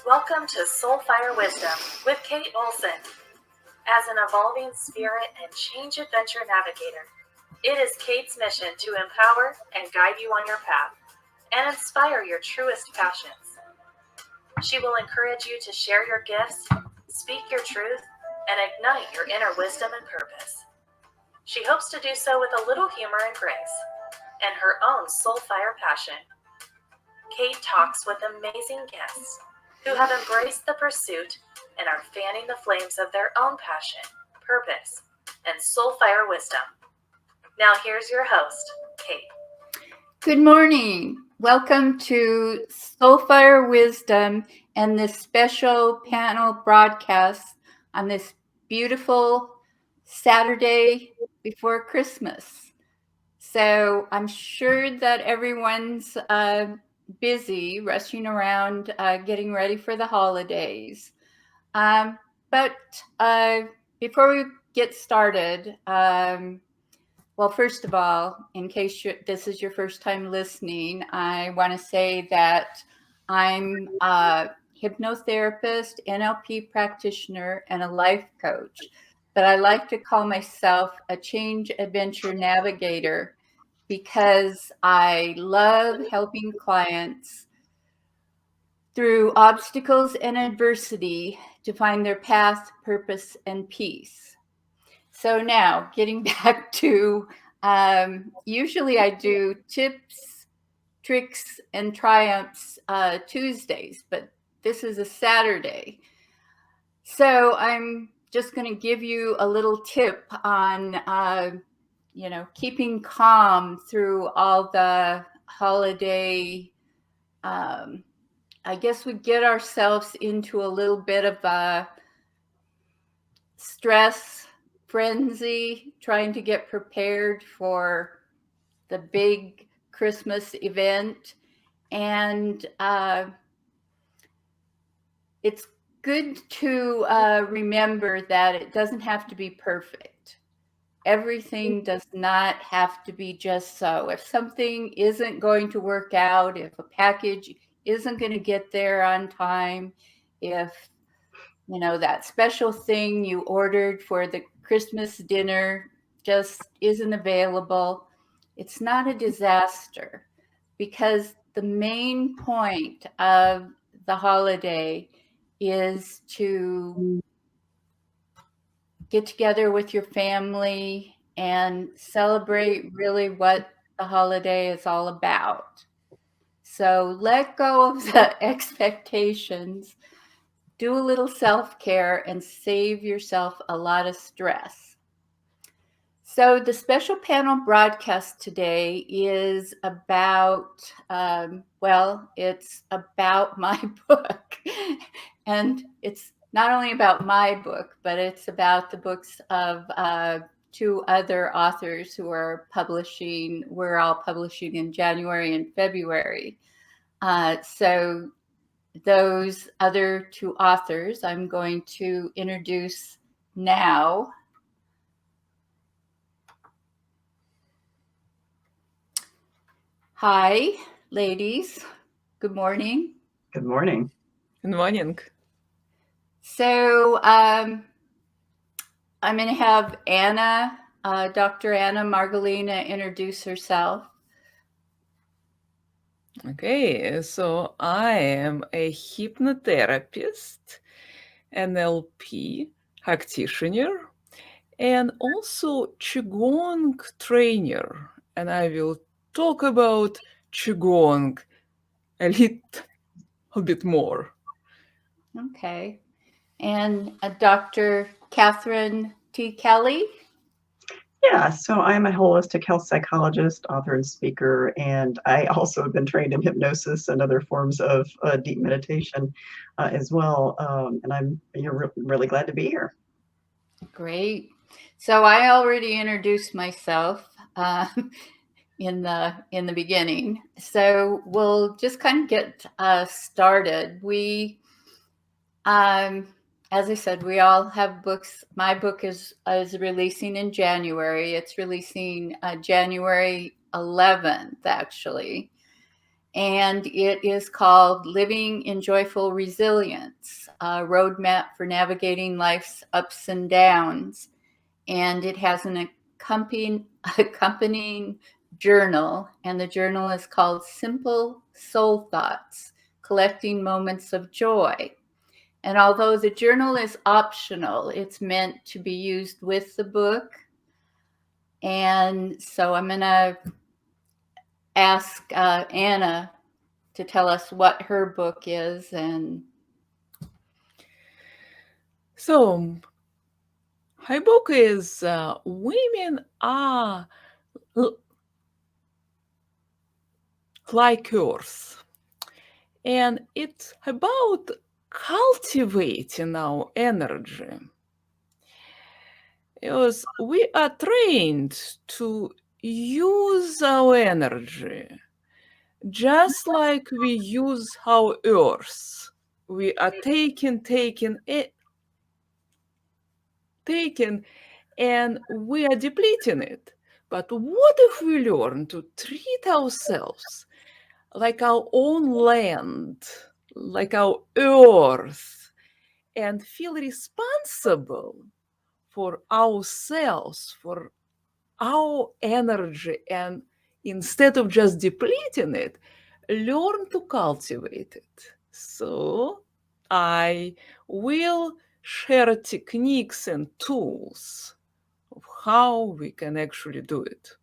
Welcome to Soulfire Wisdom with Kate Olson. As an evolving spirit and change adventure navigator, it is Kate's mission to empower and guide you on your path and inspire your truest passions. She will encourage you to share your gifts, speak your truth, and ignite your inner wisdom and purpose. She hopes to do so with a little humor and grace, and her own soulfire passion. Kate talks with amazing guests who have embraced the pursuit and are fanning the flames of their own passion, purpose, and soulfire wisdom. Now here's your host, Kate. Good morning. Welcome to Soulfire Wisdom and this special panel broadcast on this beautiful Saturday before Christmas. So I'm sure that everyone's busy rushing around getting ready for the holidays. But before we get started, well, first of all, in case this is your first time listening, I want to say that I'm a hypnotherapist, NLP practitioner, and a life coach. But I like to call myself a change adventure navigator because I love helping clients through obstacles and adversity to find their path, purpose, and peace. So now, getting back to, usually I do tips, tricks, and triumphs Tuesdays, but this is a Saturday. So I'm just going to give you a little tip on, keeping calm through all the holiday. I guess we get ourselves into a little bit of a stress frenzy, trying to get prepared for the big Christmas event. And it's good to remember that it doesn't have to be perfect. Everything does not have to be just so. If something isn't going to work out, if a package isn't going to get there on time, if that special thing you ordered for the Christmas dinner just isn't available, it's not a disaster, because the main point of the holiday is to get together with your family and celebrate really what the holiday is all about. So let go of the expectations. Do a little self-care and save yourself a lot of stress. So the special panel broadcast today is about, it's about my book. And it's not only about my book, but it's about the books of two other authors who are publishing. We're all publishing in January and February. So those other two authors I'm going to introduce now. Hi, ladies. Good morning. Good morning. Good morning. So I'm going to have Anna, Dr. Anna Margolina, introduce herself. Okay, so I am a hypnotherapist, NLP practitioner, and also Qigong trainer. And I will talk about Qigong a little bit more. Okay. And Dr. Catherine T. Kelly. Yeah, so I'm a holistic health psychologist, author, and speaker, and I also have been trained in hypnosis and other forms of deep meditation as well. And I'm really glad to be here. Great. So I already introduced myself in the beginning. So we'll just kind of get started. We, as I said, we all have books. My book is releasing in January. It's releasing January 11th, actually. and it is called Living in Joyful Resilience, a roadmap for navigating life's ups and downs. And it has an accompanying journal, and the journal is called Simple Soul Thoughts, Collecting Moments of Joy. And although the journal is optional, it's meant to be used with the book. And so I'm going to ask Anna to tell us what her book is. And So, her book is Women Are Like Earth. And it's about cultivating our energy. Because we are trained to use our energy just like we use our earth. We are taking, and we are depleting it. But what if we learn to treat ourselves like our own land, like our earth, and feel responsible for ourselves, for our energy, and instead of just depleting it, learn to cultivate it. So I will share techniques and tools of how we can actually do it.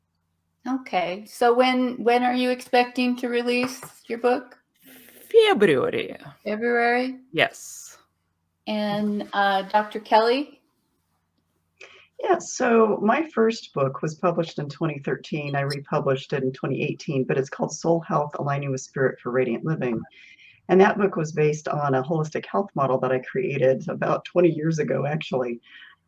okay, so when are you expecting to release your book? February. February? Yes. And Dr. Kelly? Yeah, so my first book was published in 2013. I republished it in 2018, but it's called Soul Health, Aligning with Spirit for Radiant Living. And that book was based on a holistic health model that I created about 20 years ago, actually.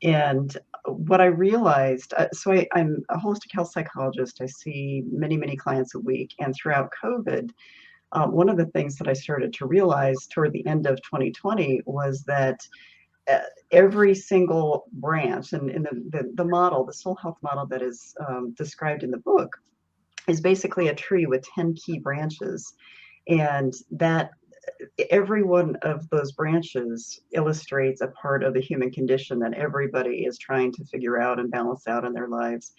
And what I realized, I'm a holistic health psychologist. I see many, many clients a week. And throughout COVID, one of the things that I started to realize toward the end of 2020 was that every single branch and in the model, the soul health model that is described in the book, is basically a tree with 10 key branches. And that every one of those branches illustrates a part of the human condition that everybody is trying to figure out and balance out in their lives.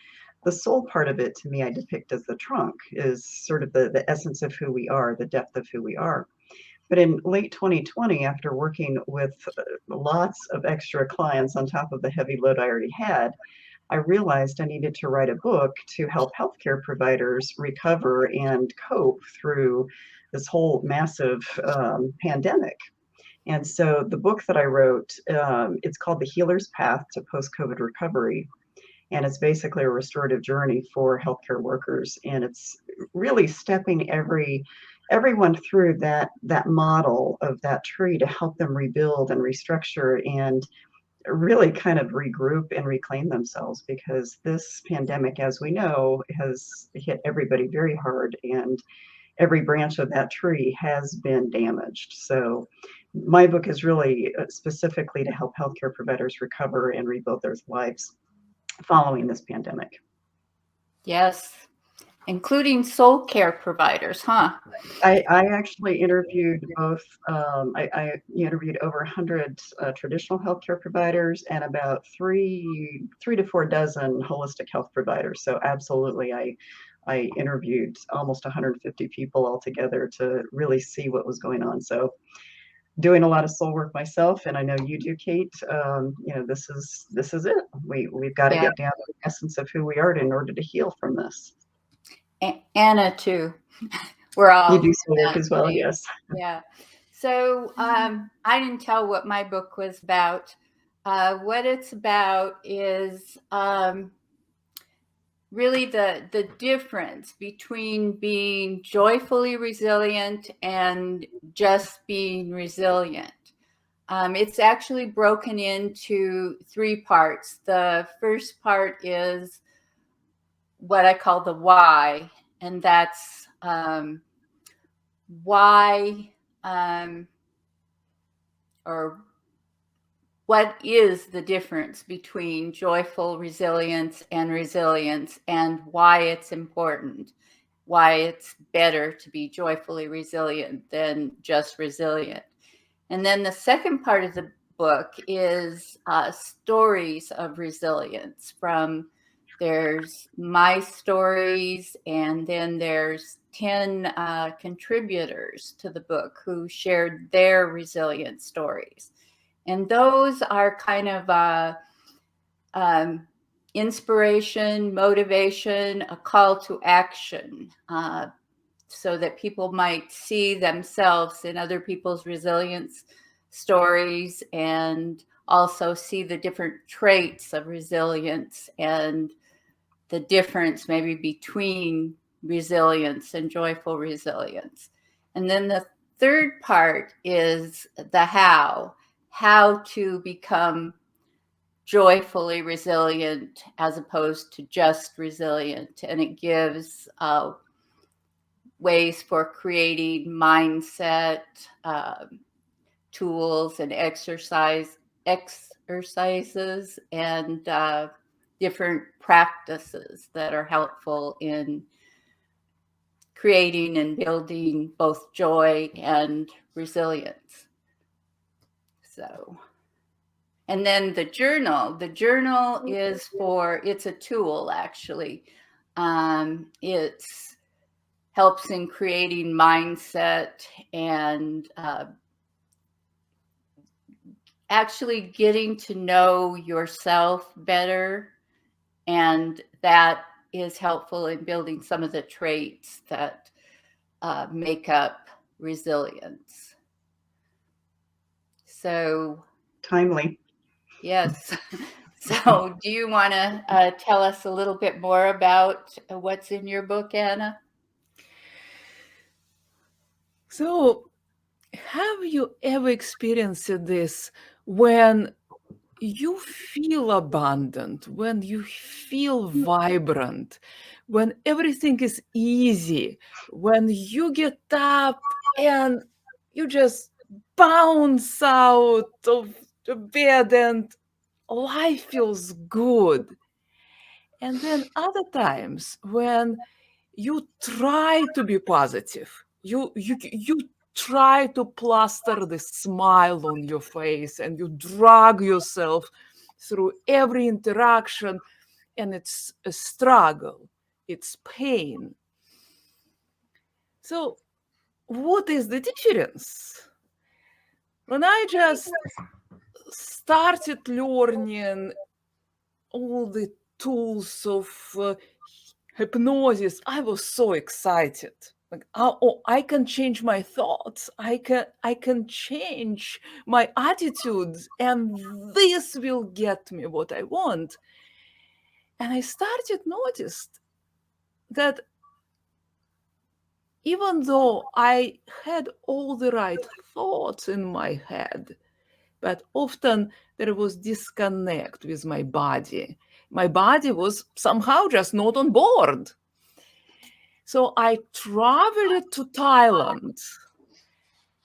The soul part of it, to me, I depict as the trunk, is sort of the essence of who we are, the depth of who we are. But in late 2020, after working with lots of extra clients on top of the heavy load I already had, I realized I needed to write a book to help healthcare providers recover and cope through this whole massive pandemic. And so the book that I wrote, it's called The Healer's Path to Post-COVID Recovery. And it's basically a restorative journey for healthcare workers. And it's really stepping everyone through that model of that tree to help them rebuild and restructure and really kind of regroup and reclaim themselves, because this pandemic, as we know, has hit everybody very hard, and every branch of that tree has been damaged. So my book is really specifically to help healthcare providers recover and rebuild their lives following this pandemic. Yes, including soul care providers, huh? I actually interviewed both. I interviewed over 100 traditional healthcare providers and about three to 4 dozen holistic health providers. So absolutely, I interviewed almost 150 people altogether to really see what was going on. So doing a lot of soul work myself, and I know you do, Kate. This is it. We've got to Yeah. get down to the essence of who we are in order to heal from this. Anna too. We're all. You do soul work as well, yes. Yeah. So I didn't tell what my book was about. What it's about is really the difference between being joyfully resilient and just being resilient. It's actually broken into 3 parts. The first part is what I call the why, and that's why or what is the difference between joyful resilience and why it's important. why it's better to be joyfully resilient than just resilient. And then the second part of the book is stories of resilience. There's my stories, and then there's 10 contributors to the book who shared their resilient stories. And those are kind of inspiration, motivation, a call to action, so that people might see themselves in other people's resilience stories, and also see the different traits of resilience and the difference maybe between resilience and joyful resilience. And then the third part is the how to become joyfully resilient as opposed to just resilient. And it gives ways for creating mindset, tools and exercises and different practices that are helpful in creating and building both joy and resilience. So, and then the journal is it's a tool actually. It helps in creating mindset and actually getting to know yourself better. And that is helpful in building some of the traits that make up resilience. So, Timely. yes. So do you want to tell us a little bit more about what's in your book, Anna? So, have you ever experienced this when you feel abundant, when you feel vibrant, when everything is easy, when you get up and you just bounce out of the bed and life feels good? And then other times when you try to be positive, you try to plaster the smile on your face, and you drag yourself through every interaction, and it's a struggle, it's pain. So what is the difference? When I just started learning all the tools of hypnosis, I was so excited. Like, oh, I can change my thoughts. I can change my attitudes, and this will get me what I want. And I started noticed that even though I had all the right thoughts in my head, but often there was disconnect with my body. My body was somehow just not on board. So I traveled to Thailand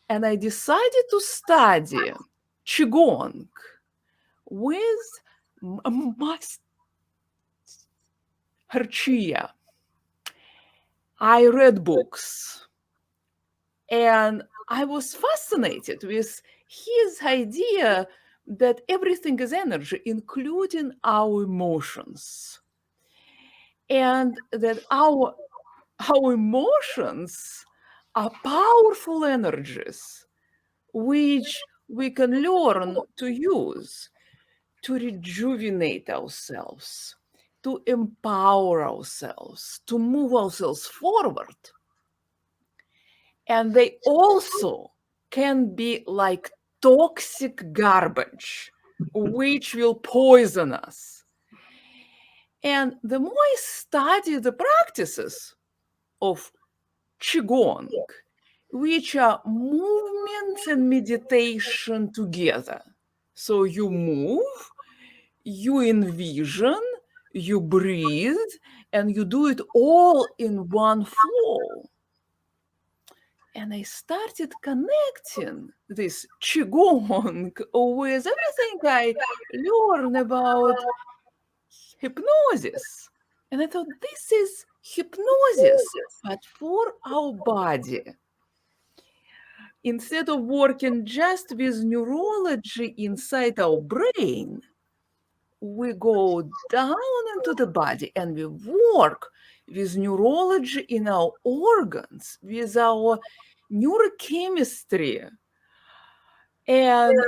and I decided to study Qigong with Master Chia. I read books and I was fascinated with his idea that everything is energy, including our emotions. And that our emotions are powerful energies which we can learn to use to rejuvenate ourselves, to empower ourselves, to move ourselves forward. And they also can be like toxic garbage, which will poison us. And the more I study the practices of Qigong, which are movements and meditation together. So you move, you envision, you breathe, and you do it all in one flow. And I started connecting this Qigong with everything I learned about hypnosis. And I thought, this is hypnosis, but for our body. Instead of working just with neurology inside our brain, we go down into the body and we work with neurology in our organs, with our neurochemistry. And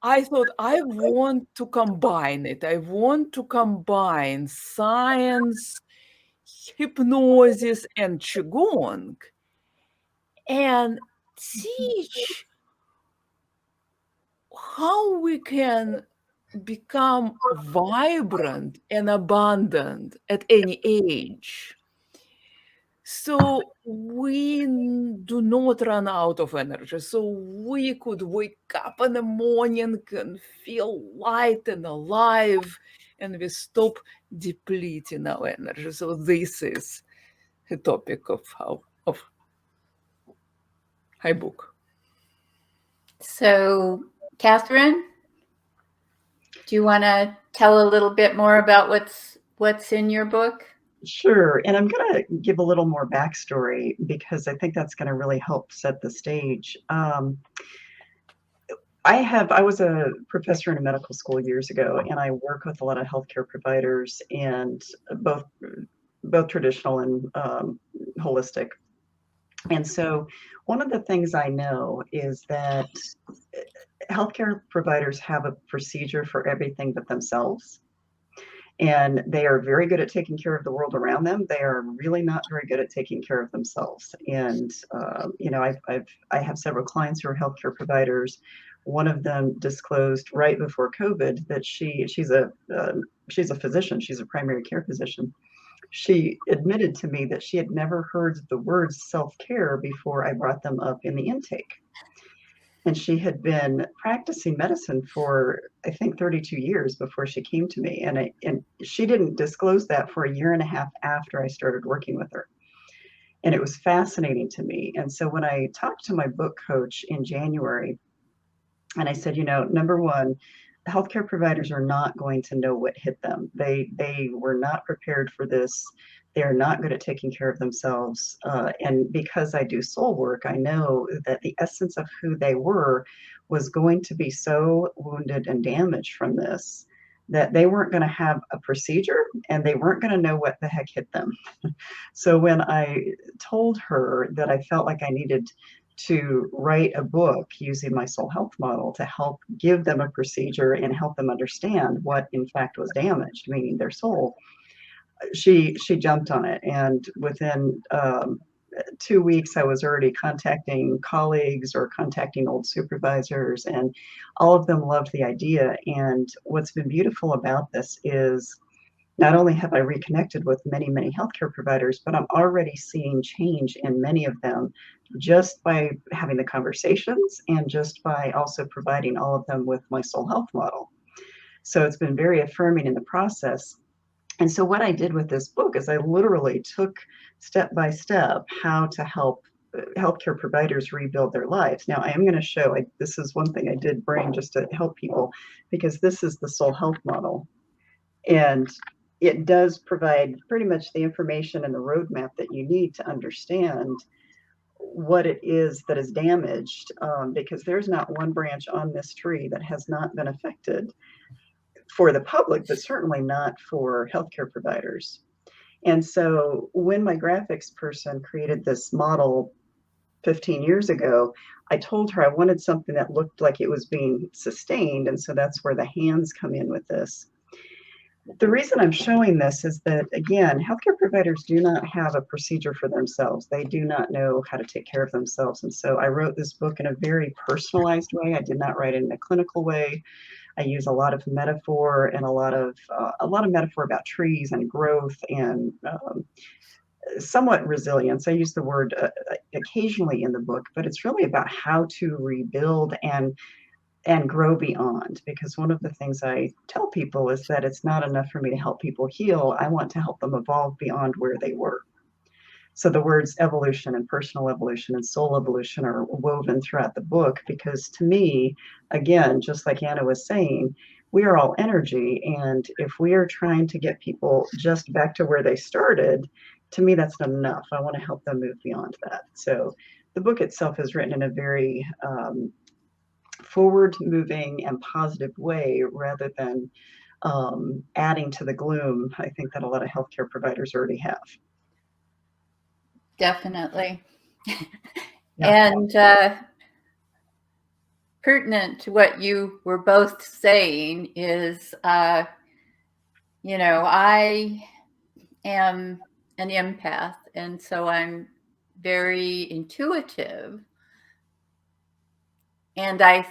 I thought, I want to combine it. I want to combine science, hypnosis, and Qigong and teach how we can become vibrant and abundant at any age. So we do not run out of energy. So we could wake up in the morning and feel light and alive, and we stop depleting our energy. So this is the topic of my book. So, Catherine, do you want to tell a little bit more about what's in your book? Sure. And I'm going to give a little more backstory because I think that's going to really help set the stage. I was a professor in a medical school years ago, and I work with a lot of healthcare providers, and both traditional and holistic. And so one of the things I know is that healthcare providers have a procedure for everything but themselves. And they are very good at taking care of the world around them. They are really not very good at taking care of themselves. And I have several clients who are healthcare providers. One of them disclosed right before COVID that she's a physician. She's a primary care physician. She admitted to me that she had never heard the words self-care before I brought them up in the intake. And she had been practicing medicine for, I think, 32 years before she came to me. And she didn't disclose that for a year and a half after I started working with her. And it was fascinating to me. And so when I talked to my book coach in January, and I said, number one, healthcare providers are not going to know what hit them. They were not prepared for this. They're not good at taking care of themselves. And because I do soul work, I know that the essence of who they were was going to be so wounded and damaged from this that they weren't going to have a procedure and they weren't going to know what the heck hit them. So when I told her that I felt like I needed to write a book using my soul health model to help give them a procedure and help them understand what in fact was damaged, meaning their soul, she jumped on it. And within 2 weeks, I was already contacting colleagues or contacting old supervisors, and all of them loved the idea. And what's been beautiful about this is not only have I reconnected with many, many healthcare providers, but I'm already seeing change in many of them just by having the conversations and just by also providing all of them with my soul health model. So it's been very affirming in the process. And so what I did with this book is I literally took step by step how to help healthcare providers rebuild their lives. Now, I am going to show, this is one thing I did bring just to help people, because this is the soul health model. And it does provide pretty much the information and the roadmap that you need to understand what it is that is damaged, because there's not one branch on this tree that has not been affected for the public, but certainly not for healthcare providers. And so when my graphics person created this model 15 years ago, I told her I wanted something that looked like it was being sustained. And so that's where the hands come in with this. The reason I'm showing this is that, again, healthcare providers do not have a procedure for themselves. They do not know how to take care of themselves. And so I wrote this book in a very personalized way. I did not write it in a clinical way. I use a lot of metaphor and a lot of metaphor about trees and growth and somewhat resilience. I use the word occasionally in the book, but it's really about how to rebuild and grow beyond. Because one of the things I tell people is that it's not enough for me to help people heal. I want to help them evolve beyond where they were. So the words evolution and personal evolution and soul evolution are woven throughout the book, because to me, again, just like Anna was saying, we are all energy. And if we are trying to get people just back to where they started, to me, that's not enough. I want to help them move beyond that. So the book itself is written in a very forward-moving and positive way rather than adding to the gloom, I think, that a lot of healthcare providers already have. Definitely. Yeah. And pertinent to what you were both saying is, you know, I am an empath, and so I'm very intuitive. And I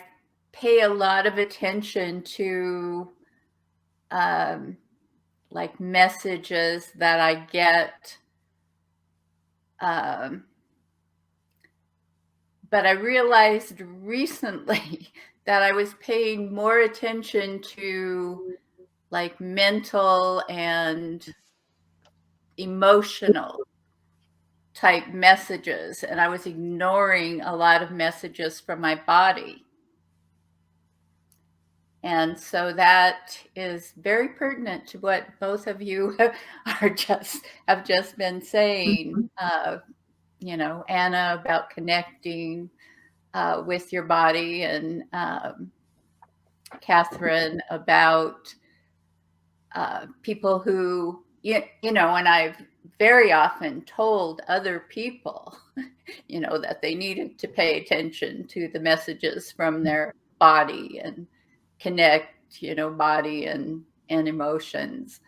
pay a lot of attention to like messages that I get. But I realized recently that I was paying more attention to like mental and emotional type messages, and I was ignoring a lot of messages from my body. And so that is very pertinent to what both of you have just been saying. You know, Anna, about connecting with your body, and Catherine about people who, you know, and I've very often told other people, you know, that they needed to pay attention to the messages from their body and connect, you know, body and emotions.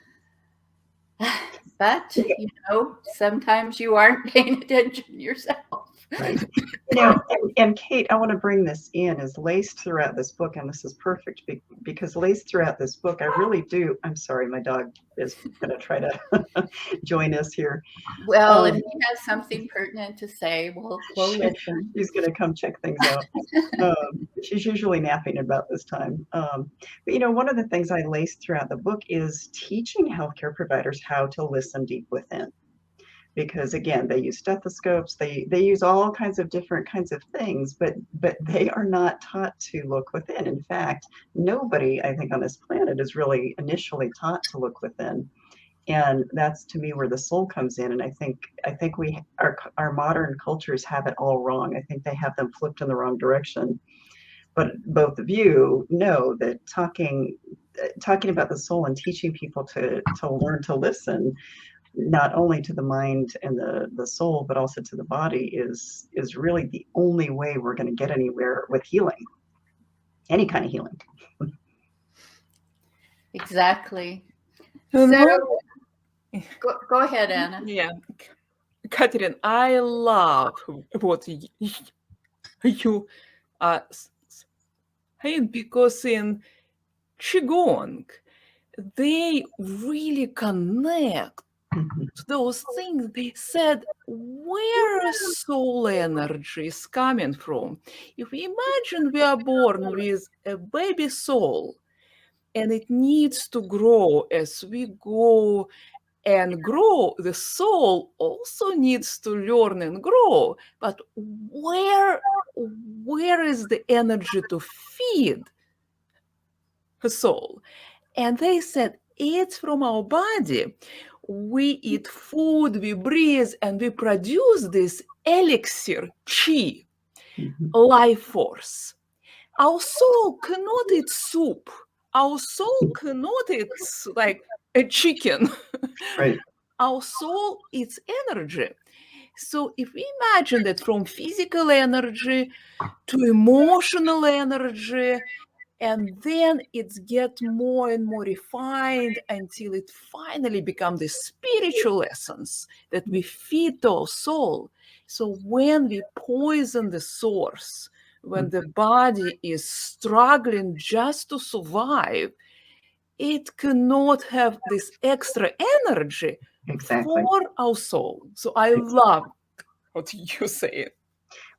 But, you know, sometimes you aren't paying attention yourself. Right. You know, and Kate, I want to bring this in, is laced throughout this book, and this is perfect because laced throughout this book, I really do. I'm sorry, my dog is going to try to join us here. Well, if he has something pertinent to say, we'll listen. She's going to come check things out. She's usually napping about this time. But, you know, one of the things I laced throughout the book is teaching healthcare providers how to listen deep within. Because again, they use stethoscopes, they use all kinds of different kinds of things, but they are not taught to look within. In fact, nobody, I think, on this planet is really initially taught to look within. And that's, to me, where the soul comes in. And I think our modern cultures have it all wrong. I think they have them flipped in the wrong direction. But both of you know that talking about the soul and teaching people to learn to listen, not only to the mind and the soul, but also to the body, is really the only way we're going to get anywhere with healing, any kind of healing. Exactly. You know? So go ahead, Anna. Yeah, Catherine, I love what you are saying, because in Qigong, they really connect to those things. They said where soul energy is coming from. If we imagine we are born with a baby soul, and it needs to grow as we go and grow, the soul also needs to learn and grow. But where is the energy to feed the soul? And they said, it's from our body. We eat food, we breathe, and we produce this elixir, chi, life force. Our soul cannot eat soup. Our soul cannot eat like a chicken. Right. Our soul eats energy. So if we imagine that from physical energy to emotional energy, and then it gets more and more refined until it finally becomes the spiritual essence that we feed to our soul. So when we poison the source, when the body is struggling just to survive, it cannot have this extra energy for our soul. So I love what you say.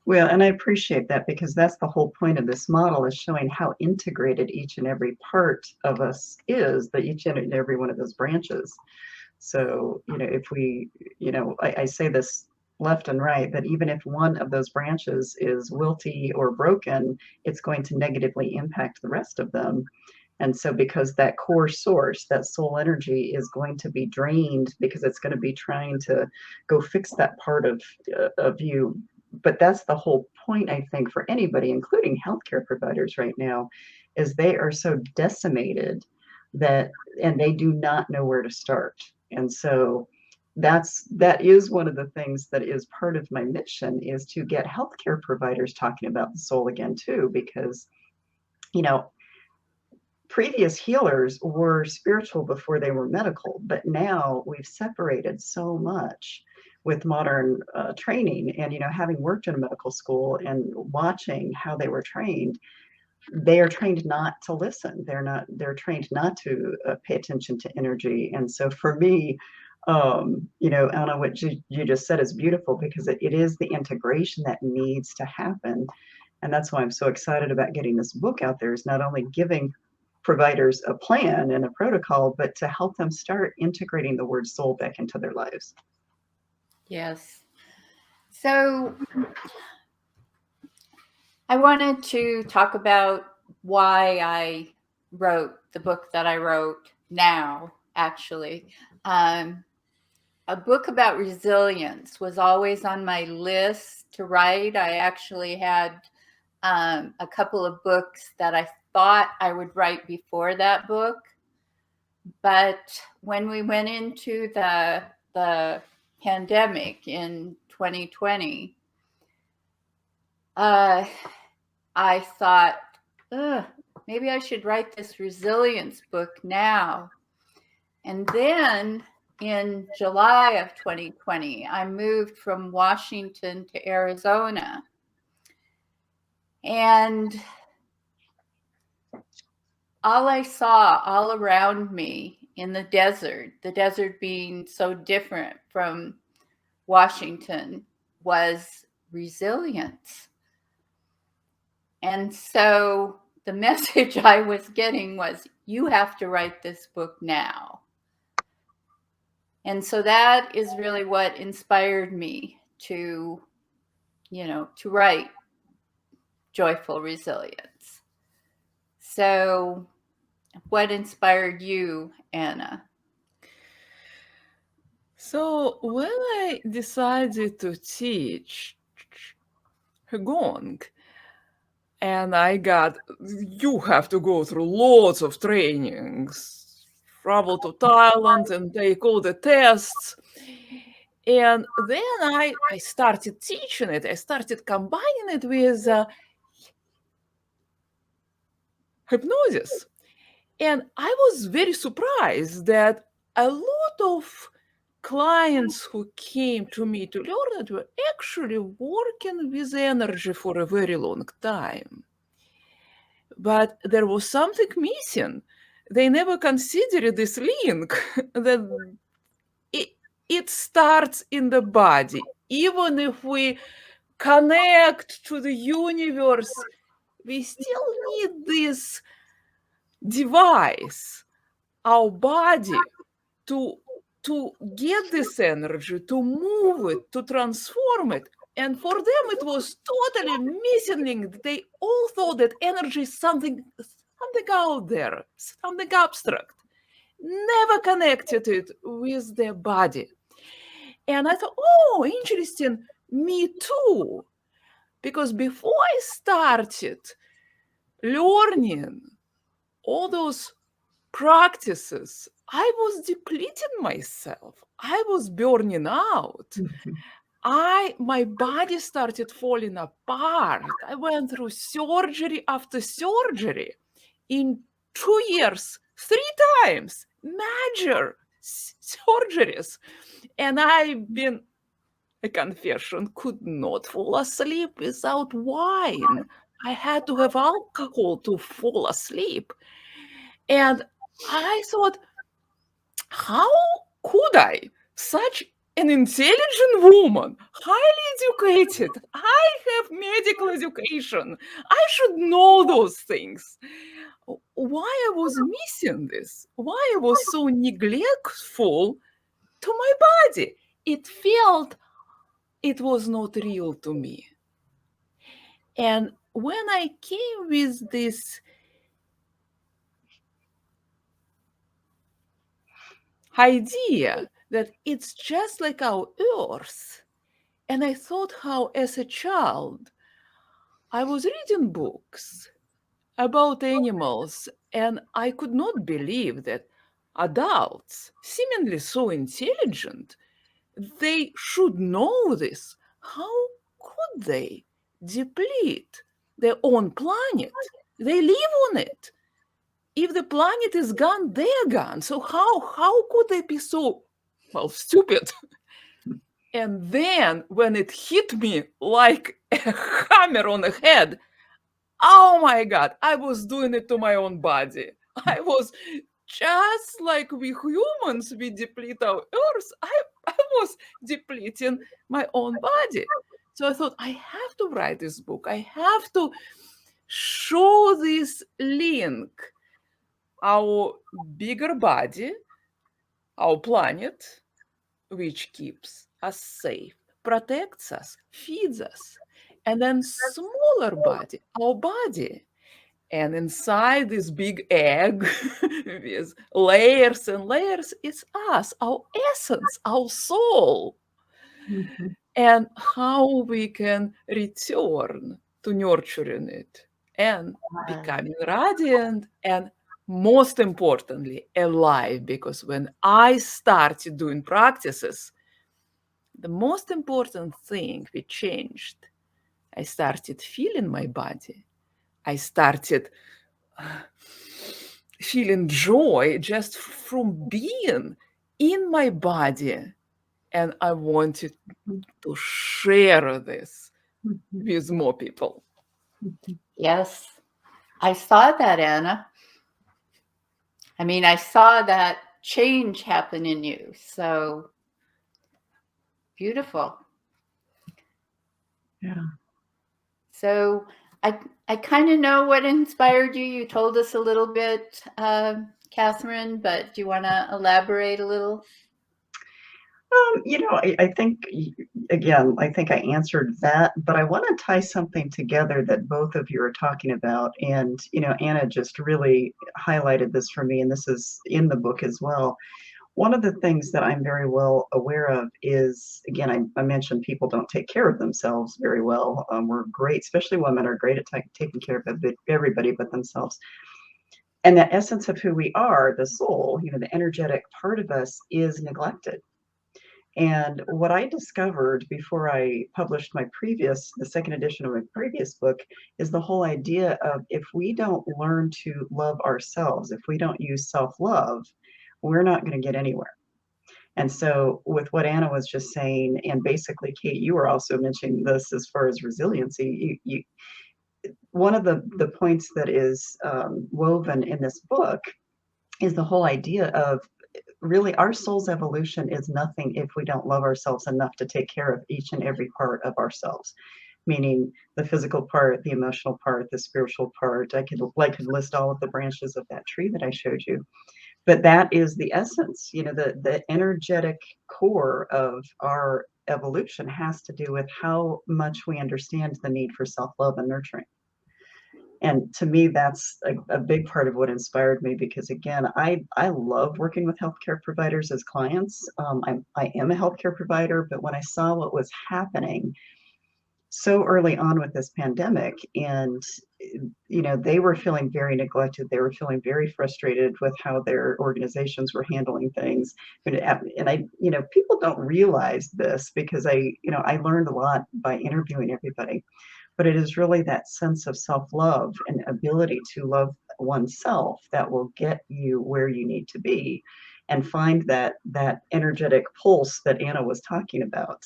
Well, and I appreciate that, because that's the whole point of this model, is showing how integrated each and every part of us is, that each and every one of those branches. So, you know, if we, you know, I say this left and right, that even if one of those branches is wilty or broken, it's going to negatively impact the rest of them. And so because that core source, that soul energy is going to be drained because it's going to be trying to go fix that part of you. But that's the whole point, I think, for anybody, including healthcare providers right now, is they are so decimated and they do not know where to start. And so that is one of the things that is part of my mission, is to get healthcare providers talking about the soul again too, because previous healers were spiritual before they were medical, but now we've separated so much with modern training. And having worked in a medical school and watching how they were trained, they are trained not to listen. They're trained not to pay attention to energy. And so for me, Anna, what you just said is beautiful, because it is the integration that needs to happen. And that's why I'm so excited about getting this book out there, is not only giving providers a plan and a protocol, but to help them start integrating the word soul back into their lives. Yes. So I wanted to talk about why I wrote the book that I wrote now, actually. A book about resilience was always on my list to write. I actually had a couple of books that I thought I would write before that book. But when we went into the pandemic in 2020, I thought, maybe I should write this resilience book now. And then in July of 2020, I moved from Washington to Arizona. And all I saw all around me in the desert being so different from Washington, was resilience. And so the message I was getting was, you have to write this book now. And so that is really what inspired me to write Joyful Resilience. So what inspired you, Anna? So when I decided to teach Gong, and you have to go through lots of trainings, travel to Thailand and take all the tests. And then I started teaching it. I started combining it with hypnosis. And I was very surprised that a lot of clients who came to me to learn it were actually working with energy for a very long time. But there was something missing. They never considered this link that it starts in the body. Even if we connect to the universe, we still need this device, our body, to get this energy, to move it, to transform it. And for them, it was totally missing link. They all thought that energy is something out there, something abstract. Never connected it with their body. And I thought, oh, interesting, me too. Because before I started learning all those practices, I was depleting myself. I was burning out. Mm-hmm. My body started falling apart. I went through surgery after surgery. In 2 years, 3 times, major surgeries. And I've been, a confession, could not fall asleep without wine. I had to have alcohol to fall asleep. And I thought, how could I? Such an intelligent woman, highly educated. I have medical education. I should know those things. Why I was missing this? Why I was so neglectful to my body? It felt it was not real to me. And when I came with this idea that it's just like our earth. And I thought how, as a child, I was reading books about animals, and I could not believe that adults, seemingly so intelligent, they should know this. How could they deplete their own planet? They live on it. If the planet is gone, they're gone. So how could they be so, well, stupid? And then when it hit me like a hammer on the head, oh my God, I was doing it to my own body. I was just like we humans, we deplete our earth. I was depleting my own body. So I thought, I have to write this book. I have to show this link. Our bigger body, our planet, which keeps us safe, protects us, feeds us. And then smaller body, our body. And inside this big egg with layers and layers is us, our essence, our soul. Mhm. And how we can return to nurturing it and becoming radiant and most importantly, alive. Because when I started doing practices, the most important thing we changed, I started feeling my body. I started feeling joy just from being in my body. And I wanted to share this Mhm. with more people. Mhm. Yes, I saw that, Anna. I mean, I saw that change happen in you. So beautiful. Yeah. So I kind of know what inspired you. You told us a little bit, Catherine, but do you want to elaborate a little? I think, again, I think I answered that, but I want to tie something together that both of you are talking about. And, Anna just really highlighted this for me, and this is in the book as well. One of the things that I'm very well aware of is, again, I mentioned people don't take care of themselves very well. We're great, especially women are great at taking care of everybody but themselves. And that essence of who we are, the soul, the energetic part of us is neglected. And what I discovered before I published the second edition of my previous book, is the whole idea of if we don't learn to love ourselves, if we don't use self-love, we're not going to get anywhere. And so with what Anna was just saying, and basically, Kate, you were also mentioning this as far as resiliency, one of the points that is woven in this book is the whole idea of really our soul's evolution is nothing if we don't love ourselves enough to take care of each and every part of ourselves, meaning the physical part, the emotional part, the spiritual part. I could list all of the branches of that tree that I showed you, but that is the essence. The energetic core of our evolution has to do with how much we understand the need for self-love and nurturing. And to me, that's a big part of what inspired me, because again, I love working with healthcare providers as clients. I am a healthcare provider, but when I saw what was happening so early on with this pandemic, and they were feeling very neglected, they were feeling very frustrated with how their organizations were handling things. And I, people don't realize this, because I learned a lot by interviewing everybody. But it is really that sense of self-love and ability to love oneself that will get you where you need to be, and find that energetic pulse that Anna was talking about.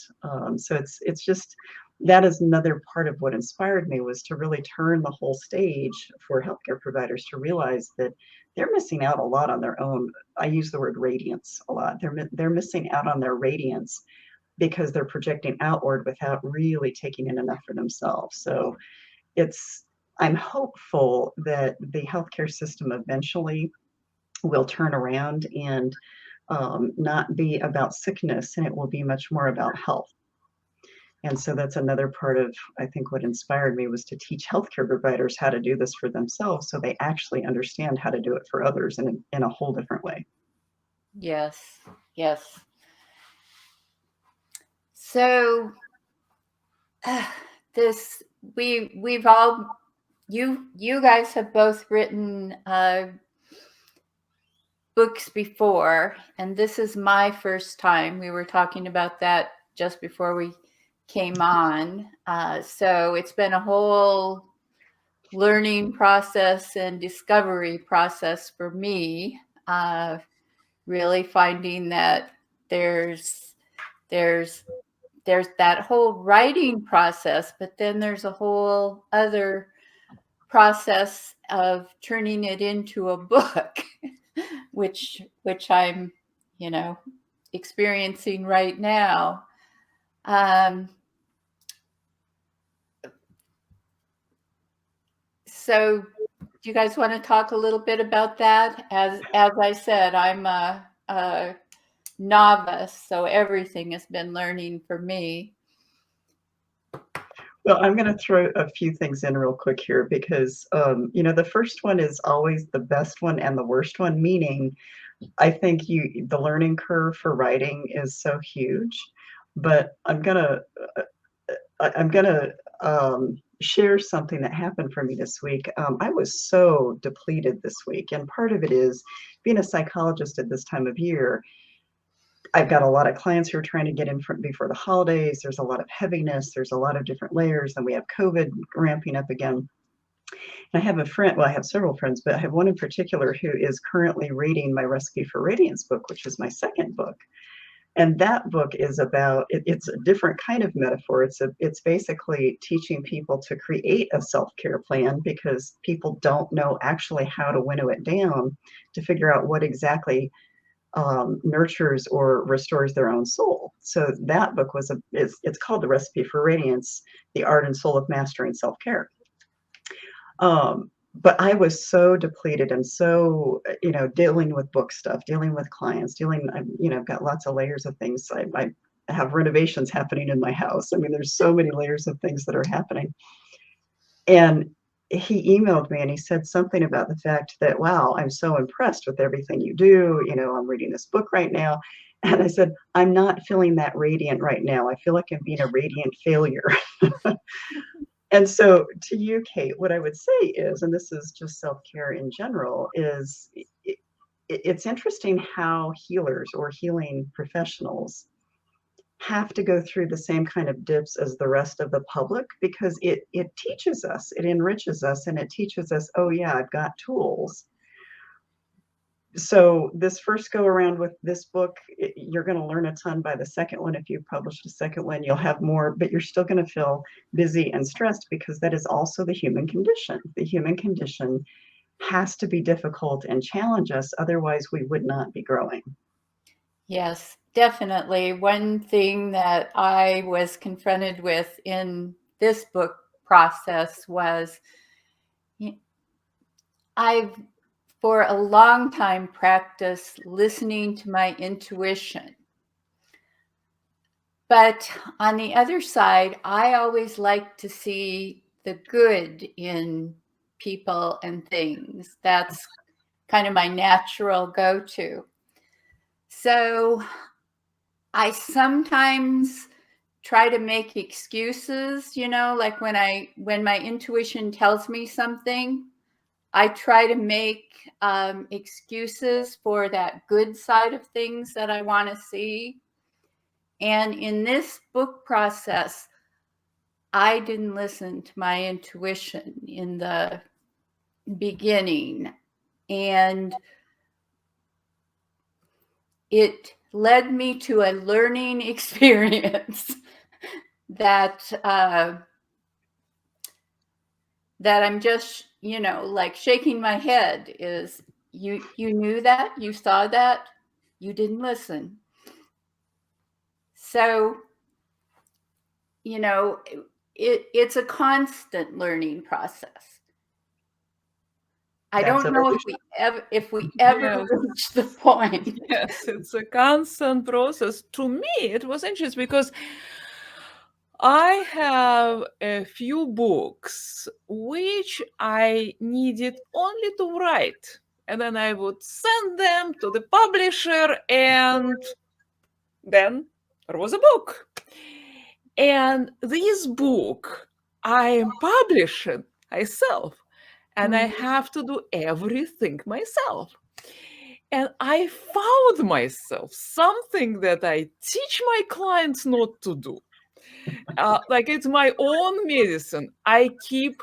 So it's just, that is another part of what inspired me, was to really turn the whole stage for healthcare providers to realize that they're missing out a lot on their own. I use the word radiance a lot. They're missing out on their radiance because they're projecting outward without really taking in enough for themselves. So I'm hopeful that the healthcare system eventually will turn around and not be about sickness, and it will be much more about health. And so that's another part of, I think, what inspired me, was to teach healthcare providers how to do this for themselves, so they actually understand how to do it for others in a whole different way. Yes. Yes. So this we've all you guys have both written books before, and this is my first time. We were talking about that just before we came on. So it's been a whole learning process and discovery process for me. Really finding that there's that whole writing process, but then there's a whole other process of turning it into a book, which I'm, experiencing right now. So do you guys want to talk a little bit about that? As I said, I'm a novice, so everything has been learning for me. Well, I'm going to throw a few things in real quick here because, the first one is always the best one and the worst one, meaning I think the learning curve for writing is so huge, but I'm going to share something that happened for me this week. I was so depleted this week, and part of it is being a psychologist at this time of year. I've got a lot of clients who are trying to get in before the holidays. There's a lot of heaviness. There's a lot of different layers. And we have COVID ramping up again. And I have a friend, well, I have several friends, but I have one in particular who is currently reading my Recipe for Radiance book, which is my second book. And that book is it's a different kind of metaphor. It's basically teaching people to create a self-care plan because people don't know actually how to winnow it down to figure out what exactly nurtures or restores their own soul. So that book it's called The Recipe for Radiance, The Art and Soul of Mastering Self-Care. But I was so depleted and so, dealing with book stuff, dealing with clients, I've got lots of layers of things. I have renovations happening in my house. I mean, there's so many layers of things that are happening. And he emailed me and he said something about the fact that, wow, I'm so impressed with everything you do. I'm reading this book right now. And I said, I'm not feeling that radiant right now. I feel like I'm being a radiant failure. And so to you, Kate, what I would say is, and this is just self-care in general, is it's interesting how healers or healing professionals have to go through the same kind of dips as the rest of the public because it teaches us, it enriches us, and it teaches us, oh yeah, I've got tools. So this first go around with this book, you're going to learn a ton. By the second one, if you publish the second one, you'll have more, but you're still going to feel busy and stressed because that is also the human condition. The human condition has to be difficult and challenge us. Otherwise, we would not be growing. Yes, definitely. One thing that I was confronted with in this book process was I've for a long time practiced listening to my intuition. But on the other side, I always like to see the good in people and things. That's kind of my natural go-to. So I sometimes try to make excuses, like when my intuition tells me something, I try to make excuses for that good side of things that I want to see. And in this book process, I didn't listen to my intuition in the beginning. And it led me to a learning experience that I'm just, like shaking my head is you knew that, you saw that, you didn't listen. So, it's a constant learning process. I don't know if we ever reach the point. Yes, it's a constant process. To me, it was interesting because I have a few books which I needed only to write and then I would send them to the publisher, and then there was a book. And this book I am publishing myself, and I have to do everything myself. And I found myself something that I teach my clients not to do. Like it's my own medicine. I keep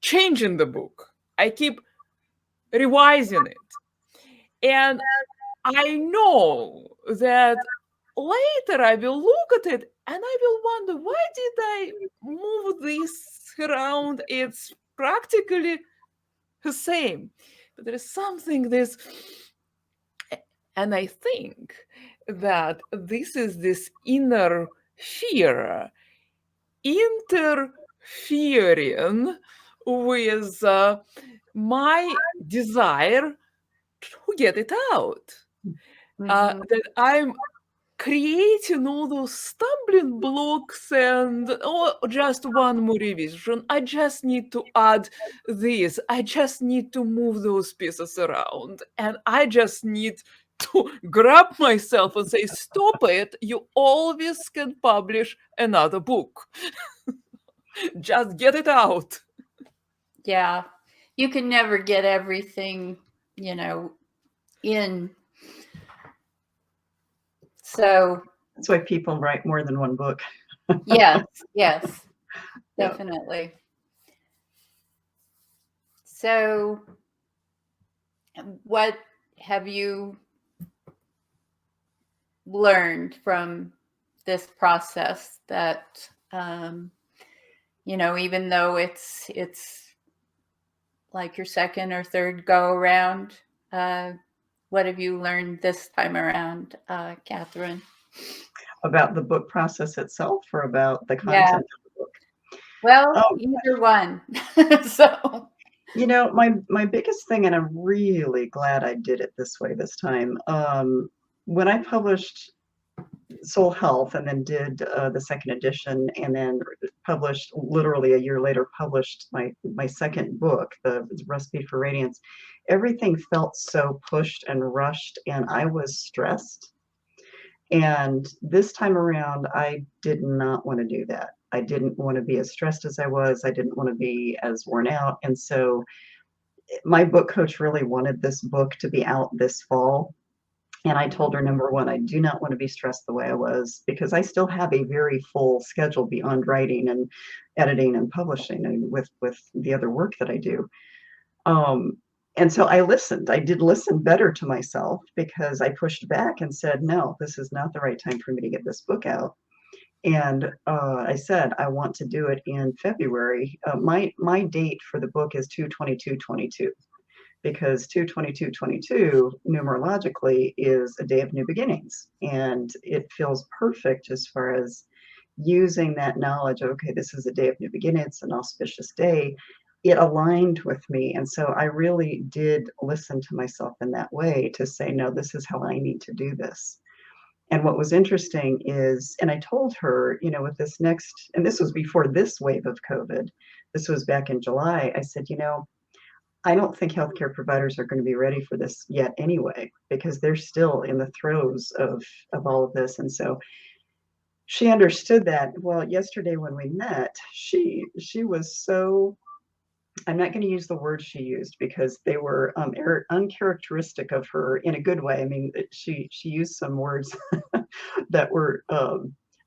changing the book. I keep revising it. And I know that later I will look at it and I will wonder, why did I move this around? It's practically the same. But there is something this, and I think that this is this inner fear interfering with my desire to get it out. That I'm creating all those stumbling blocks and just one more revision. I just need to add this. I just need to move those pieces around. And I just need to grab myself and say, stop it. You always can publish another book. Just get it out. Yeah. You can never get everything, in. So That's why people write more than one book. yes, Yeah. definitely. So what have you learned from this process that, even though it's like your second or third go around, what have you learned this time around, Catherine? About the book process itself or about the content of the book? Well, either one. So, my biggest thing, and I'm really glad I did it this way this time. When I published Soul Health and then did the second edition, and then published literally a year later, published my second book, the Recipe for Radiance, everything felt so pushed and rushed, and I was stressed. And this time around, I did not want to do that. I didn't want to be as stressed as I was. I didn't want to be as worn out. And so my book coach really wanted this book to be out this fall. And I told her, number one, I do not want to be stressed the way I was, because I still have a very full schedule beyond writing and editing and publishing and with the other work that I do. And so I listened. I did listen better to myself, because I pushed back and said, no, this is not the right time for me to get this book out. And I said, I want to do it in February. My date for the book is 2/22/22, because 2/22/22 numerologically is a day of new beginnings. And it feels perfect as far as using that knowledge of, okay, this is a day of new beginnings, it's an auspicious day. It aligned with me. And so I really did listen to myself in that way to say, no, this is how I need to do this. And what was interesting is, and I told her, with this next, and this was before this wave of COVID, this was back in July, I said, I don't think healthcare providers are going to be ready for this yet anyway, because they're still in the throes of all of this. And so she understood that. Well, yesterday when we met, she was so, I'm not going to use the words she used, because they were uncharacteristic of her in a good way. I mean, she used some words that were,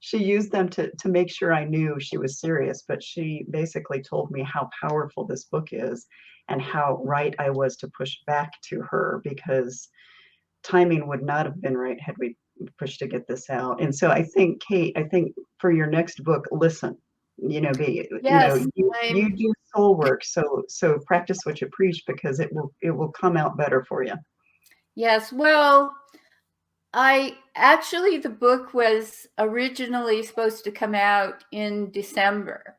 she used them to make sure I knew she was serious, but she basically told me how powerful this book is and how right I was to push back to her, because timing would not have been right had we pushed to get this out. And so I think, Kate, for your next book, listen, yes, you do soul work, so practice what you preach, because it will come out better for you. Yes, well, the book was originally supposed to come out in December,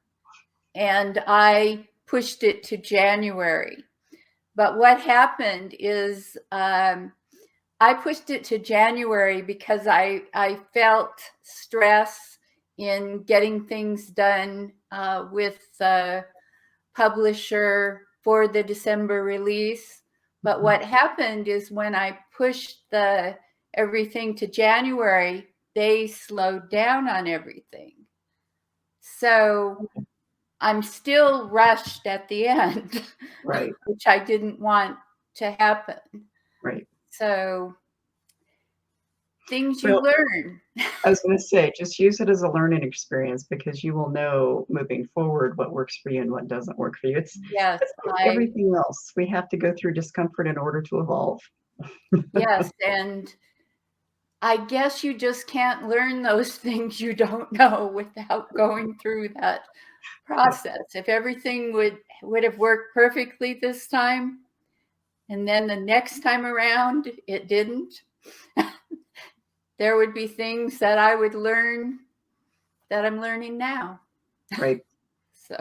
and I pushed it to January. But what happened is I pushed it to January because I felt stress in getting things done with the publisher for the December release. But what happened is when I pushed everything to January, they slowed down on everything. So I'm still rushed at the end, Right. which I didn't want to happen. Right. So things you learn. I was going to say, just use it as a learning experience, because you will know moving forward what works for you and what doesn't work for you. It's like everything else. We have to go through discomfort in order to evolve. Yes, and I guess you just can't learn those things you don't know without going through that process. If everything would have worked perfectly this time, and then the next time around it didn't, there would be things that I would learn that I'm learning now. Right. So,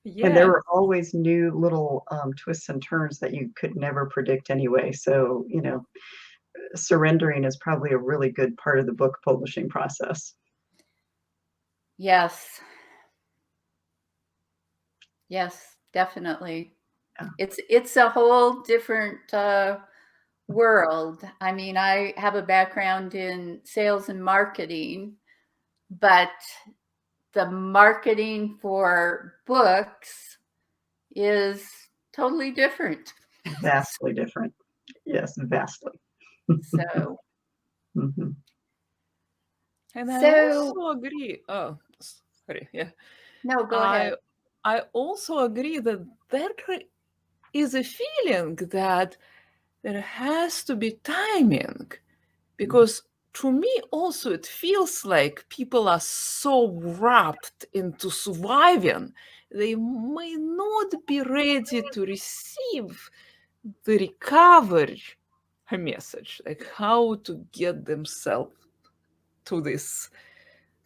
yeah. And there were always new little twists and turns that you could never predict anyway. So, you know, surrendering is probably a really good part of the book publishing process. yes. Yes, definitely. Yeah. It's a whole different world. I mean, I have a background in sales and marketing, but the marketing for books is totally different. Vastly different. Yes, vastly. So, Mhm. And I So- also agree. Oh, sorry. Yeah. no, go ahead. I also agree that there is a feeling that there has to be timing, because to me also it feels like people are so wrapped into surviving, they may not be ready to receive the recovery message, like how to get themselves to this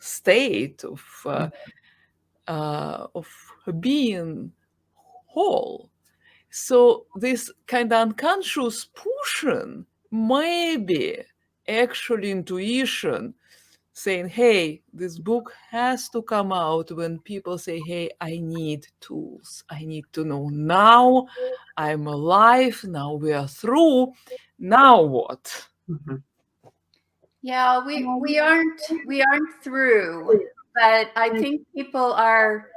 state of being whole. So this kind of unconscious pushing, maybe actually intuition saying, hey, this book has to come out when people say, hey, I need tools. I need to know now. I'm alive. Now we are through. Now what? Mhm. Yeah, we aren't through, but I think people are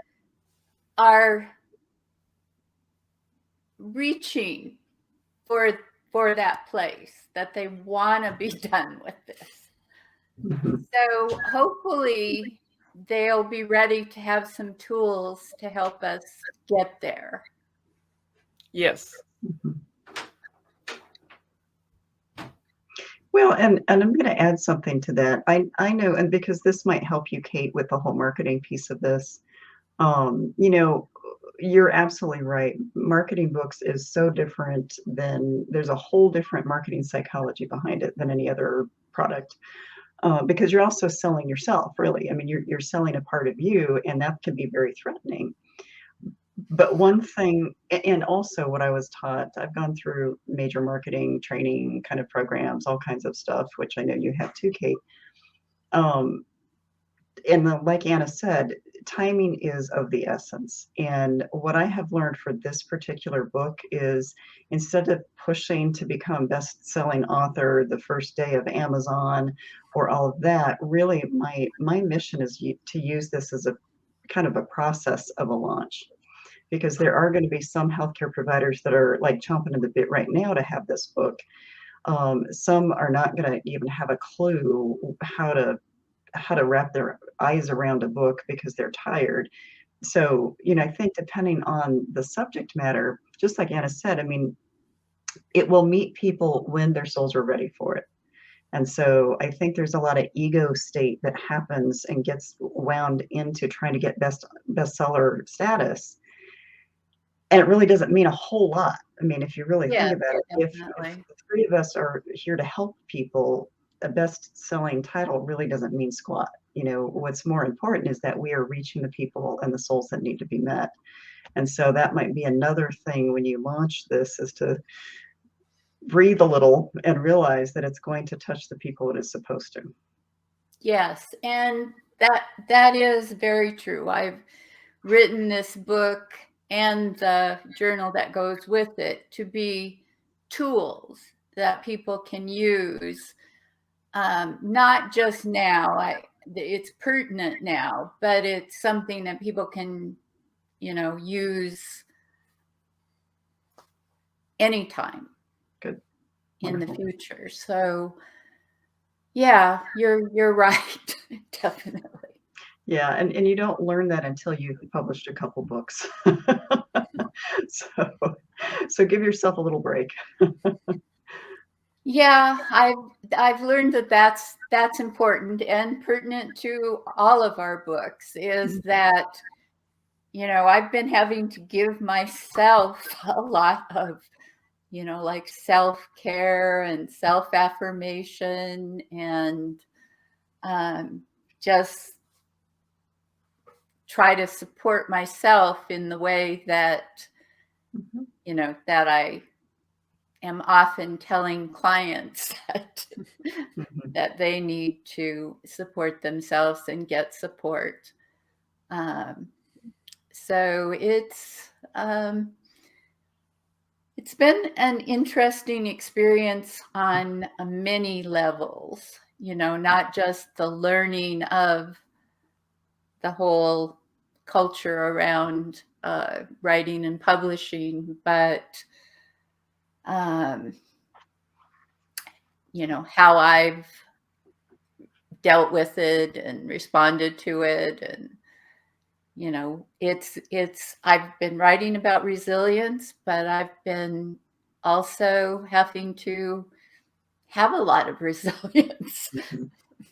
reaching for that place that they want to be done with this. Mhm. So hopefully they'll be ready to have some tools to help us get there. Yes. Mhm. Well, and I'm going to add something to that. I know, and because this might help you, Kate, with the whole marketing piece of this. You know, you're absolutely right. Marketing books is so different than, there's a whole different marketing psychology behind it than any other product. Because you're also selling yourself, really. I mean, you're selling a part of you, and that can be very threatening. But one thing, and also what I was taught, I've gone through major marketing training kind of programs, all kinds of stuff, which I know you have too, Kate. Like Anna said, timing is of the essence. And what I have learned for this particular book is, instead of pushing to become best-selling author the first day of Amazon or all of that, really my mission is to use this as a kind of a process of a launch. Because there are going to be some healthcare providers that are like chomping at the bit right now to have this book. Some are not going to even have a clue how to wrap their eyes around a book because they're tired. So, you know, I think depending on the subject matter, just like Anna said, I mean, it will meet people when their souls are ready for it. And so I think there's a lot of ego state that happens and gets wound into trying to get bestseller status. And it really doesn't mean a whole lot. I mean, if you really think about it, if the three of us are here to help people, a best-selling title really doesn't mean squat. You know, what's more important is that we are reaching the people and the souls that need to be met. And so that might be another thing when you launch this, is to breathe a little and realize that it's going to touch the people it is supposed to. Yes, and that is very true. I've written this book and the journal that goes with it to be tools that people can use, not just now. It's pertinent now, but it's something that people can, use anytime. Good. In the Wonderful. future. So yeah, you're right. Definitely. Yeah, and you don't learn that until you've published a couple books. So give yourself a little break. Yeah, I've learned that that's important and pertinent to all of our books, is that I've been having to give myself a lot of like self-care and self-affirmation, and just try to support myself in the way that that I am often telling clients that they need to support themselves and get support. So it's been an interesting experience on many levels, not just the learning of the whole culture around writing and publishing, but how I've dealt with it and responded to it. And I've been writing about resilience, but I've been also having to have a lot of resilience.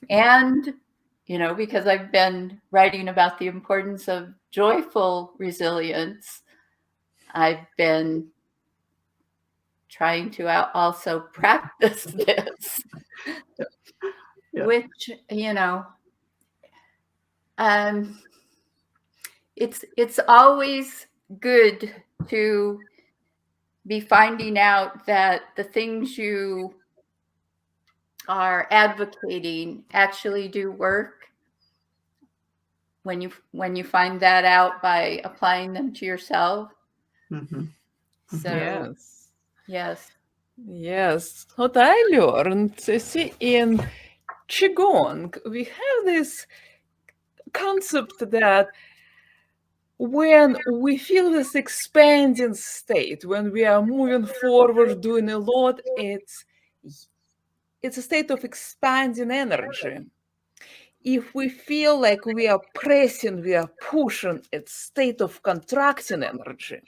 And because I've been writing about the importance of joyful resilience, I've been trying to also practice this. Yeah. Which it's always good to be finding out that the things you are advocating actually do work, when you find that out by applying them to yourself. So yes. What I learned, see, in Qigong, we have this concept that when we feel this expanding state, when we are moving forward, doing a lot, it's a state of expanding energy. If we feel like we are pressing, we are pushing, it's state of contracting energy.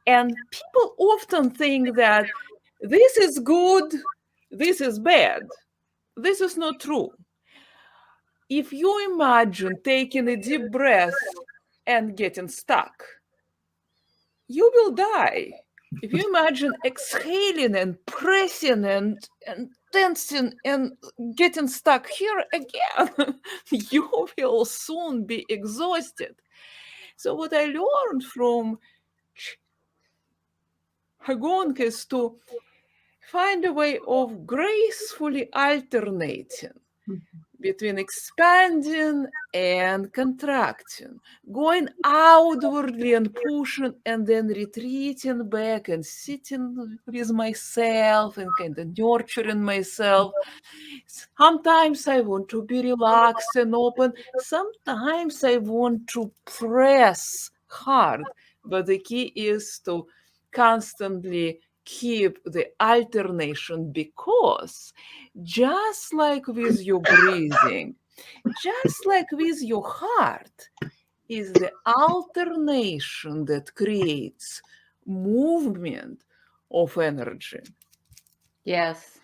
And people often think that this is good, this is bad. This is not true. If you imagine taking a deep breath and getting stuck, you will die. If you imagine exhaling and pressing and tensing and getting stuck here again, you will soon be exhausted. So what I learned from Qigong is to find a way of gracefully alternating between expanding and contracting, going outwardly and pushing, and then retreating back and sitting with myself and kind of nurturing myself. Sometimes I want to be relaxed and open. Sometimes I want to press hard. But the key is to constantly keep the alternation, because just like with your breathing, just like with your heart, is the alternation that creates movement of energy. Yes.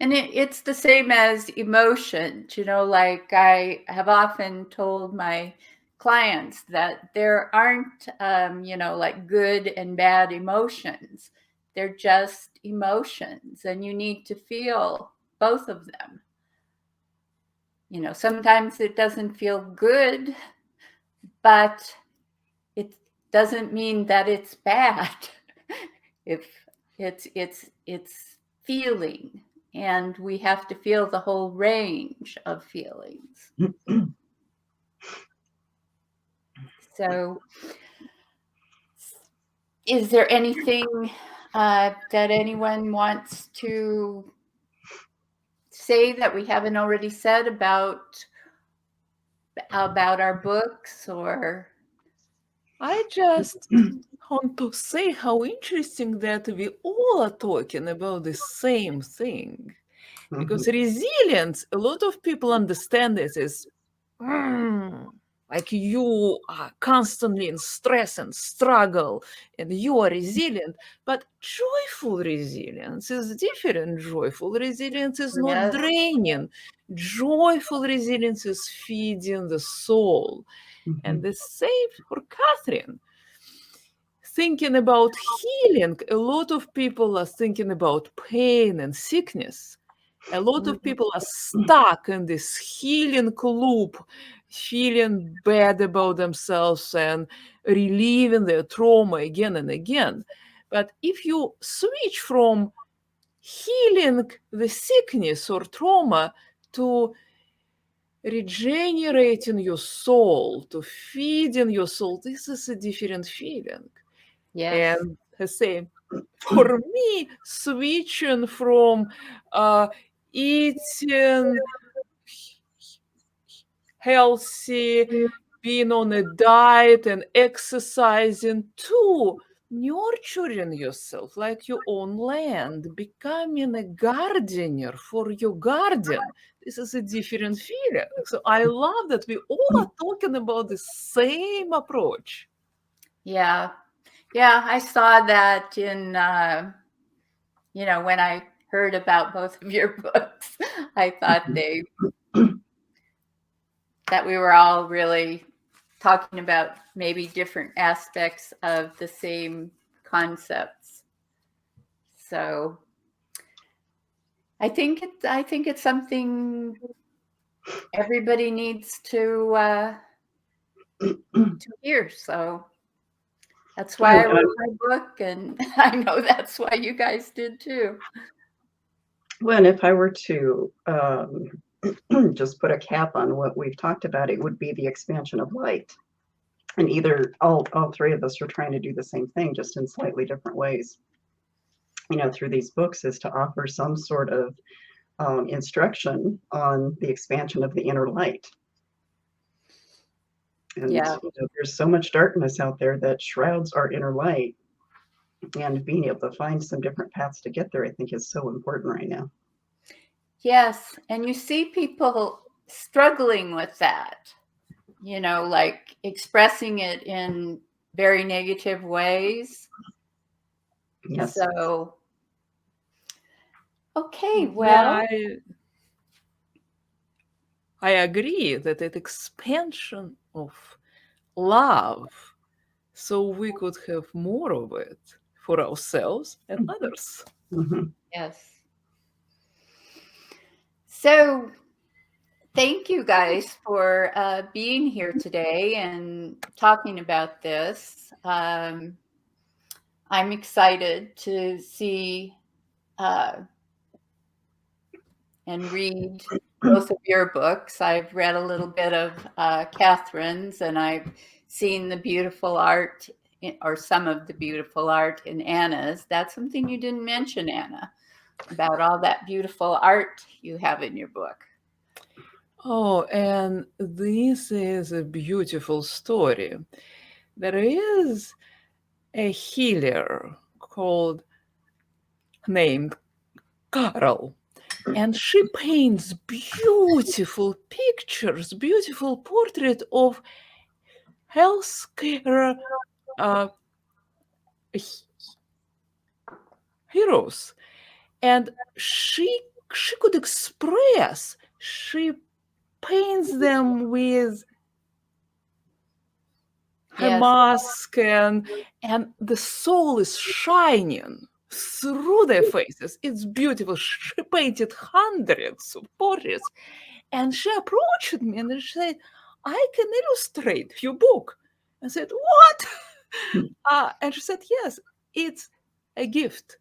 And it's the same as emotions, like I have often told my clients that there aren't, like good and bad emotions. They're just emotions, and you need to feel both of them. Sometimes it doesn't feel good, but it doesn't mean that it's bad. If it's feeling, and we have to feel the whole range of feelings. So is there anything that anyone wants to say that we haven't already said about our books? Or I just want to say how interesting that we all are talking about the same thing. Because resilience, a lot of people understand this as like you are constantly in stress and struggle and you are resilient. But joyful resilience is different. Joyful resilience is not Yes. draining. Joyful resilience is feeding the soul. And the same for Catherine. Thinking about healing, a lot of people are thinking about pain and sickness. A lot of people are stuck in this healing loop, feeling bad about themselves and reliving their trauma again and again. But if you switch from healing the sickness or trauma to regenerating your soul, to feeding your soul, this is a different feeling. yes, And I say, for me, switching from eating healthy, being on a diet and exercising to nurturing yourself like your own land, becoming a gardener for your garden. This is a different feeling. So I love that we all are talking about the same approach. yeah, I saw that in when I heard about both of your books. I thought that we were all really talking about maybe different aspects of the same concepts. So I think it's something everybody needs to hear. So that's why I wrote my book, and I know that's why you guys did too. Well, and if I were to just put a cap on what we've talked about, it would be the expansion of light. And either all three of us are trying to do the same thing, just in slightly different ways, through these books, is to offer some sort of instruction on the expansion of the inner light. And there's so much darkness out there that shrouds our inner light, and being able to find some different paths to get there, I think, is so important right now. Yes, and you see people struggling with that, like expressing it in very negative ways. Yes. So, okay, well, Yeah, I agree that an expansion of love, so we could have more of it for ourselves and others. yes. So, thank you guys for being here today and talking about this. I'm excited to see and read both of your books. I've read a little bit of Catherine's, and I've seen the beautiful art, or some of the beautiful art in Anna's. That's something you didn't mention, Anna, about all that beautiful art you have in your book. Oh, and this is a beautiful story. There is a healer named Carol, and she paints beautiful pictures, beautiful portrait of healthcare heroes, and she could express. She paints them with her mask, and the soul is shining through their faces. It's beautiful. She painted hundreds of portraits, and she approached me and she said, "I can illustrate your book." I said, "What?" And she said, "Yes, it's a gift."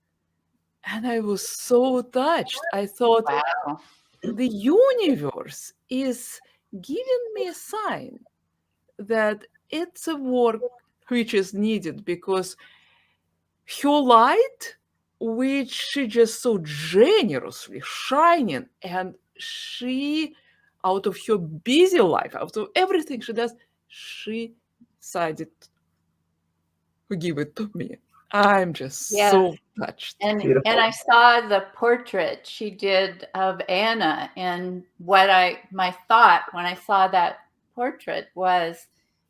And I was so touched. I thought, Wow. the universe is giving me a sign that it's a work which is needed, because her light which she just so generously shining, and she, out of her busy life, out of everything she does, she decided to give it to me. I'm just Yes. so touched. And Beautiful. I saw the portrait she did of Anna, and my thought when I saw that portrait was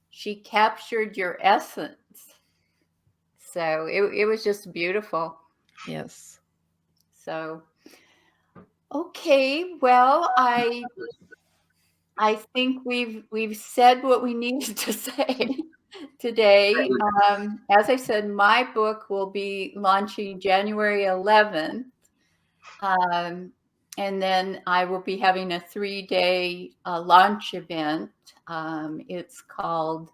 she captured your essence. So it was just beautiful. Yes. So okay, well, I think we've said what we needed to say today. As I said, my book will be launching January 11th. And then I will be having a 3-day launch event. It's called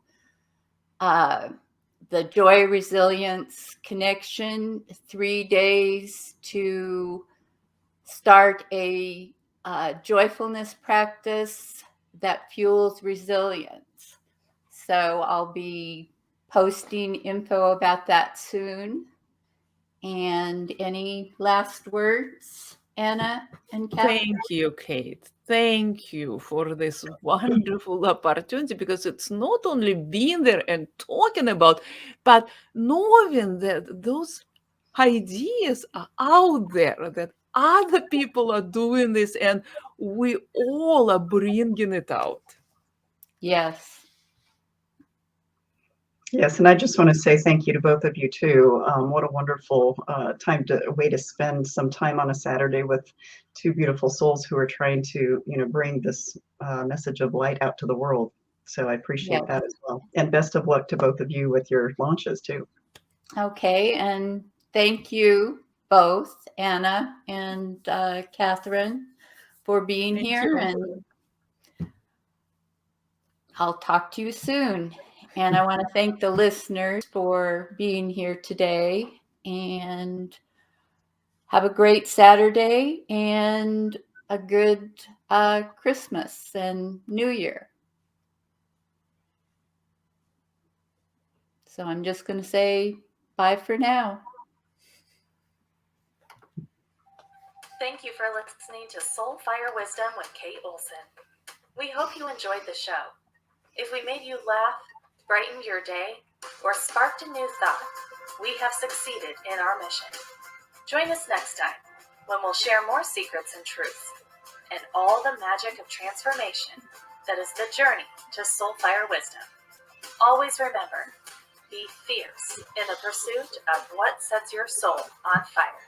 the Joy Resilience Connection, 3 days to start a joyfulness practice that fuels resilience. So I'll be posting info about that soon. And any last words, Anna and Catherine? Thank you, Kate. Thank you for this wonderful opportunity, because it's not only being there and talking about, but knowing that those ideas are out there, that other people are doing this, and we all are bringing it out. Yes. Yes, and I just want to say thank you to both of you too. What a wonderful way to spend some time on a Saturday with two beautiful souls who are trying to, bring this message of light out to the world. So I appreciate Yes. that as well. And best of luck to both of you with your launches too. Okay, and thank you both, Anna and Catherine, for being Thank here. you. And I'll talk to you soon. And I want to thank the listeners for being here today. And have a great Saturday and a good Christmas and New Year. So I'm just going to say bye for now. Thank you for listening to Soul Fire Wisdom with Kate Olson. We hope you enjoyed the show. If we made you laugh, brightened your day, or sparked a new thought, we have succeeded in our mission. Join us next time when we'll share more secrets and truths and all the magic of transformation that is the journey to Soul Fire Wisdom. Always remember, be fierce in the pursuit of what sets your soul on fire.